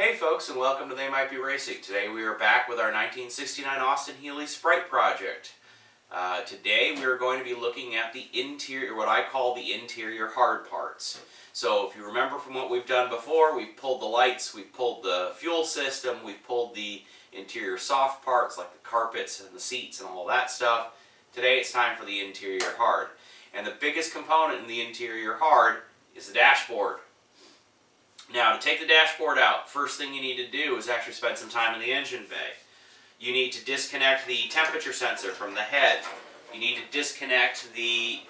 Hey folks, and welcome to They Might Be Racing. Today we are back with our 1969 Austin Healey Sprite project. Today we are going to be looking at the interior, what I call the interior hard parts. So if you remember from what we've done before, we've pulled the lights, we've pulled the fuel system, we've pulled the interior soft parts like the carpets and the seats and all that stuff. Today it's time for the interior hard. And the biggest component in the interior hard is the dashboard. Now, to take the dashboard out, first thing you need to do is actually spend some time in the engine bay. You need to disconnect the temperature sensor from the head. You need to disconnect the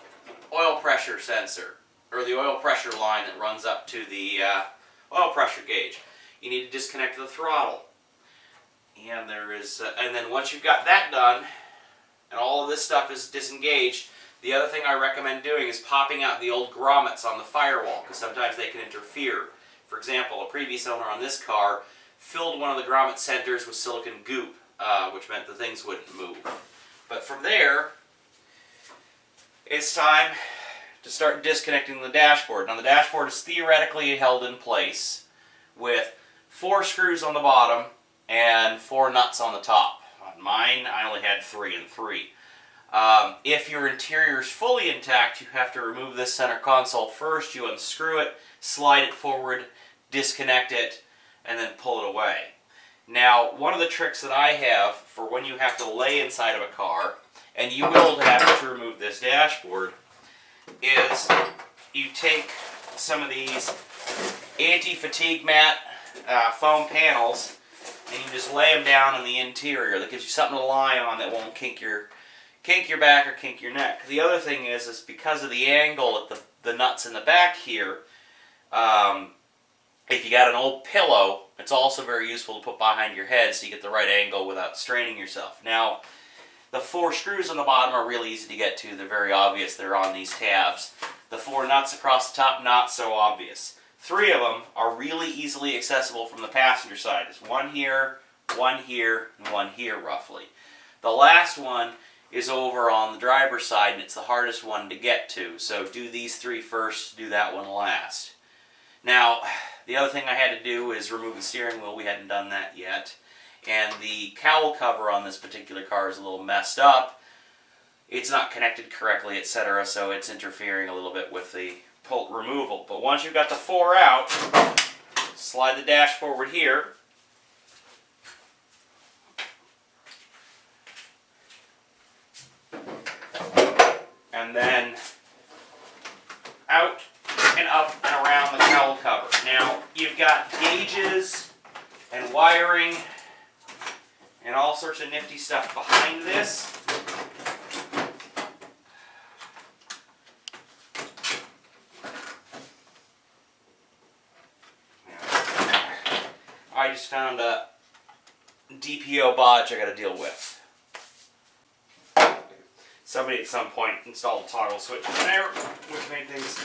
oil pressure sensor, or the oil pressure line that runs up to the oil pressure gauge. You need to disconnect the throttle. And then once you've got that done, and all of this stuff is disengaged, the other thing I recommend doing is popping out the old grommets on the firewall, because sometimes they can interfere. For example, a previous owner on this car filled one of the grommet centers with silicon goop, which meant the things wouldn't move. But from there, it's time to start disconnecting the dashboard. Now the dashboard is theoretically held in place with 4 screws on the bottom and 4 nuts on the top. On mine, I only had 3 and 3. If your interior is fully intact, you have to remove this center console first. You unscrew it, slide it forward, disconnect it, and then pull it away. Now, one of the tricks that I have for when you have to lay inside of a car, and you will have to remove this dashboard, is you take some of these anti-fatigue mat foam panels and you just lay them down in the interior. That gives you something to lie on that won't kink your back or kink your neck. The other thing is because of the angle at the nuts in the back here, if you got an old pillow, it's also very useful to put behind your head so you get the right angle without straining yourself. Now, the 4 screws on the bottom are really easy to get to. They're very obvious. They're on these tabs. The 4 nuts across the top, not so obvious. 3 of them are really easily accessible from the passenger side. There's one here, and one here, roughly. The last one is over on the driver's side, and it's the hardest one to get to. So do these 3 first, do that one last. Now, the other thing I had to do is remove the steering wheel. We hadn't done that yet. And the cowl cover on this particular car is a little messed up. It's not connected correctly, etc., so it's interfering a little bit with the removal. But once you've got the 4 out, slide the dash forward here. And then out and up and around the cowl cover. Now, you've got gauges and wiring and all sorts of nifty stuff behind this. I just found a DPO bodge I got to deal with. Somebody at some point installed a toggle switch in there, which made things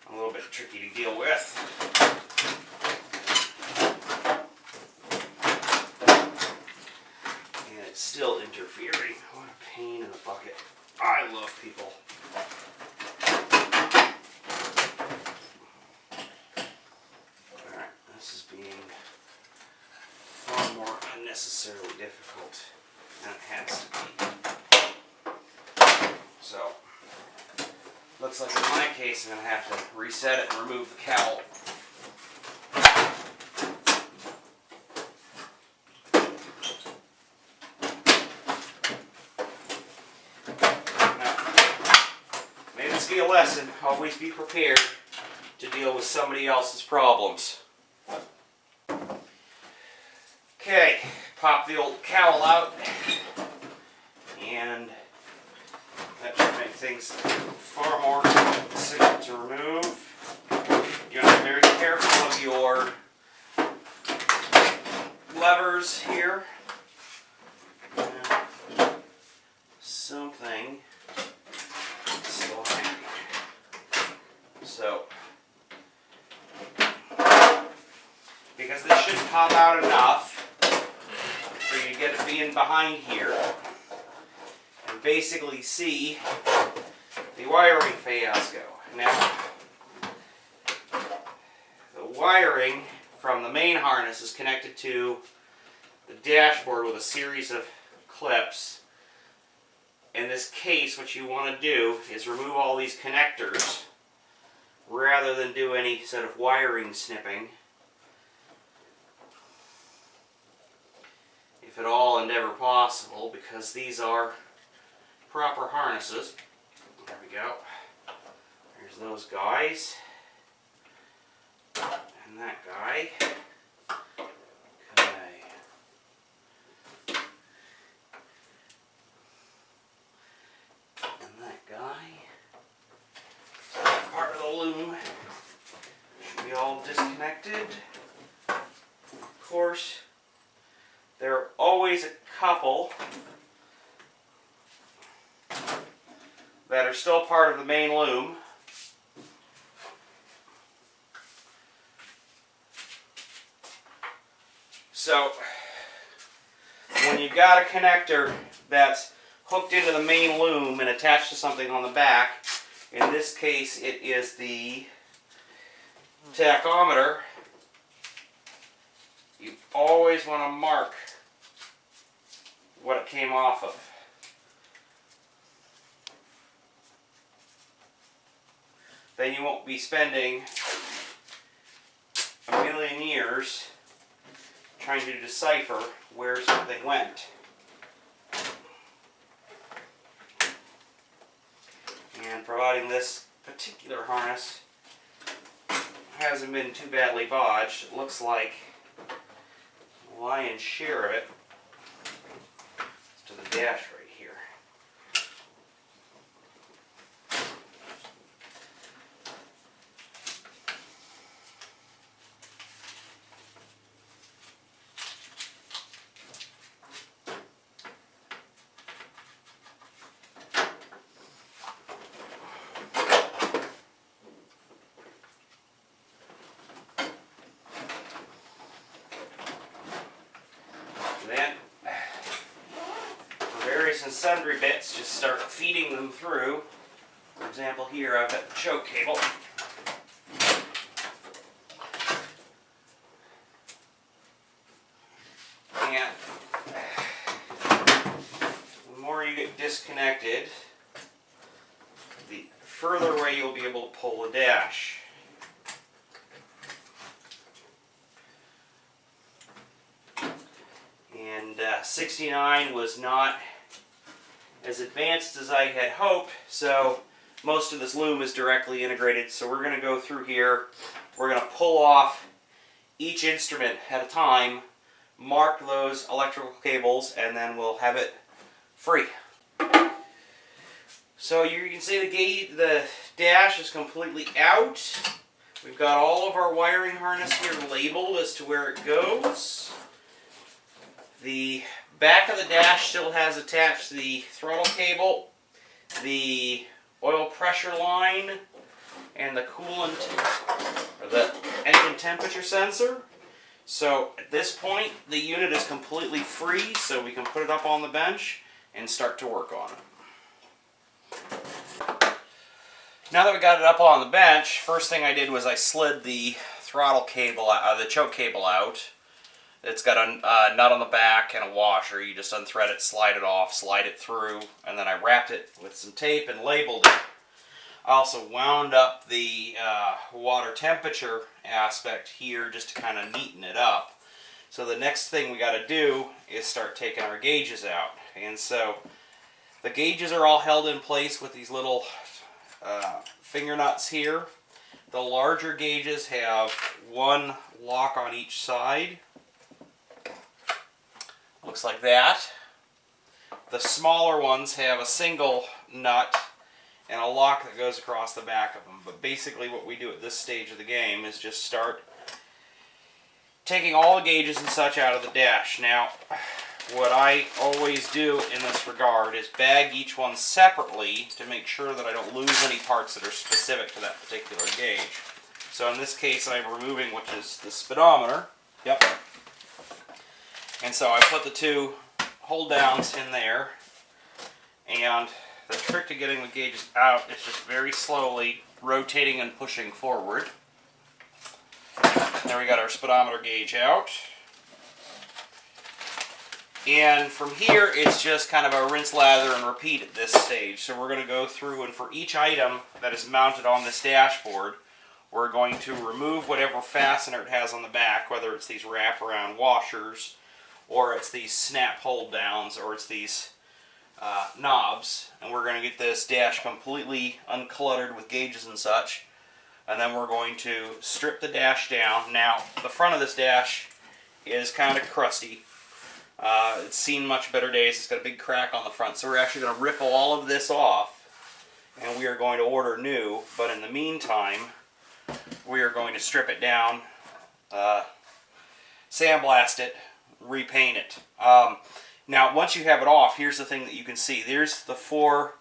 a little bit tricky to deal with. And it's still interfering. What a pain in the bucket. I love people. Alright, this is being far more unnecessarily difficult than it has to be. So, looks like in my case I'm going to have to reset it and remove the cowl. Now, may this be a lesson. Always be prepared to deal with somebody else's problems. Okay, pop the old cowl out, and that should make things far more simple to remove. You have to be very careful of your levers here. Something sliding. So, because this should pop out enough for you to get it being behind here and basically see the wiring fiasco. Now, the wiring from the main harness is connected to the dashboard with a series of clips. In this case, what you want to do is remove all these connectors rather than do any sort of wiring snipping. If at all endeavor possible, because these are proper harnesses. There we go. There's those guys. And that guy. Okay. And that guy. So that part of the loom should be all disconnected. Of course, there are always a couple that are still part of the main loom. So, when you've got a connector that's hooked into the main loom and attached to something on the back, in this case it is the tachometer, you always want to mark what it came off of. Then you won't be spending a million years trying to decipher where something went. And providing this particular harness hasn't been too badly bodged, it looks like the lion's share of it is to the dash right here. Then, for various and sundry bits, just start feeding them through. For example, here I've got the choke cable. And the more you get disconnected, the further away you'll be able to pull the dash. And 69 was not as advanced as I had hoped, so most of this loom is directly integrated. So we're going to go through here, we're going to pull off each instrument at a time, mark those electrical cables, and then we'll have it free. So you can see the dash is completely out. We've got all of our wiring harness here labeled as to where it goes. The back of the dash still has attached the throttle cable, the oil pressure line, and the coolant, or the engine temperature sensor. So at this point, the unit is completely free, so we can put it up on the bench and start to work on it. Now that we got it up on the bench, first thing I did was I slid the throttle cable, the choke cable out. It's got a nut on the back and a washer. You just unthread it, slide it off, slide it through, and then I wrapped it with some tape and labeled it. I also wound up the water temperature aspect here just to kind of neaten it up. So the next thing we got to do is start taking our gauges out. And so the gauges are all held in place with these little finger nuts here. The larger gauges have one lock on each side. Looks like that. The smaller ones have a single nut and a lock that goes across the back of them. But basically what we do at this stage of the game is just start taking all the gauges and such out of the dash. Now, what I always do in this regard is bag each one separately to make sure that I don't lose any parts that are specific to that particular gauge. So in this case I'm removing, which is the speedometer. Yep. And so I put the two hold downs in there, and the trick to getting the gauges out is just very slowly rotating and pushing forward. There we got our speedometer gauge out. And from here, it's just kind of a rinse, lather, and repeat at this stage. So we're going to go through, and for each item that is mounted on this dashboard, we're going to remove whatever fastener it has on the back, whether it's these wraparound washers, or it's these snap hold downs, or it's these knobs. And we're going to get this dash completely uncluttered with gauges and such. And then we're going to strip the dash down. Now, the front of this dash is kind of crusty. It's seen much better days. It's got a big crack on the front. So we're actually going to rip all of this off, and we are going to order new. But in the meantime, we are going to strip it down, sandblast it, repaint it. Now, once you have it off, here's the thing that you can see. There's the 4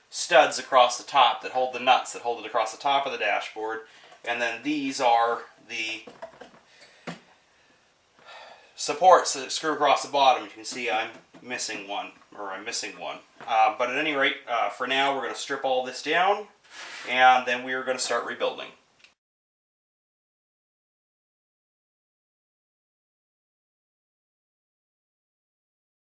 studs across the top that hold the nuts that hold it across the top of the dashboard. And then these are the supports that screw across the bottom. You can see I'm missing one. But at any rate, for now, we're going to strip all this down, and then we are going to start rebuilding.